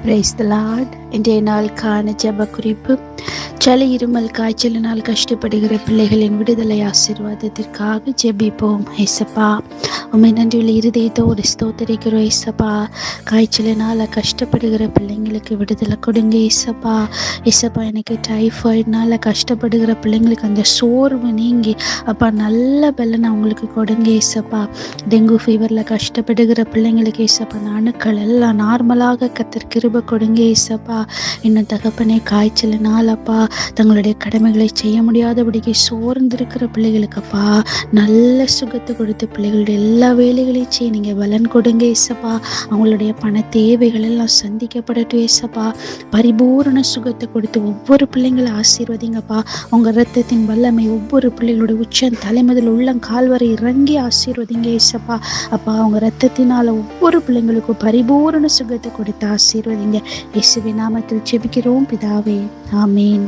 Praise the Lord. இன்றைய நாளுக்கான ஜெப குறிப்பு. சளி, இருமல், காய்ச்சலினால் கஷ்டப்படுகிற பிள்ளைகளின் விடுதலை ஆசீர்வாதத்திற்காக ஜெபிப்போம். ஏசப்பா, உம்மை நன்றியுள்ள இருதயத்தோடு ஸ்தோத்திரிக்கிறோம். ஏசப்பா, காய்ச்சலினால் கஷ்டப்படுகிற பிள்ளைங்களுக்கு விடுதலை கொடுங்க. ஏசப்பா, ஏசப்பா, எனக்கு டைஃபாய்டுனால கஷ்டப்படுகிற பிள்ளைங்களுக்கு அந்த சோர்வு நீங்கி அப்பா நல்ல பலனை அவங்களுக்கு கொடுங்க. ஏசப்பா, டெங்கு ஃபீவரில் கஷ்டப்படுகிற பிள்ளைங்களுக்கு ஏசப்பா அணுக்கள் எல்லாம் நார்மலாக கத்தர் கிருபை கொடுங்க. ஏசப்பா, இன்னும் தகப்பனே காய்ச்சலினாலப்பா தங்களுடைய கடமைகளை செய்ய முடியாதபடிக்கு சோர்ந்திருக்கிற பிள்ளைகளுக்கப்பா நல்ல சுகத்தை கொடுத்து பிள்ளைகளுடைய எல்லா வேலைகளையும் செய்ய நீங்கள் பலன் கொடுங்க. ஏசப்பா, அவங்களுடைய பண தேவைகள் எல்லாம் சந்திக்கப்படட்டும். ஏசப்பா, பரிபூரண சுகத்தை கொடுத்து ஒவ்வொரு பிள்ளைங்களை ஆசீர்வதிங்கப்பா. உங்கள் இரத்தத்தின் வல்லமை ஒவ்வொரு பிள்ளைகளுடைய உச்சம் தலைமுதல் உள்ளம் கால்வரை இறங்கி ஆசீர்வதிங்க. ஏசப்பா, அப்பா, அவங்க இரத்தத்தினால ஒவ்வொரு பிள்ளைங்களுக்கும் பரிபூரண சுகத்தை கொடுத்து ஆசீர்வதிங்க. இயேசுவின் நாமத்தில் ஜெபிக்கிறோம் பிதாவே, ஆமேன்.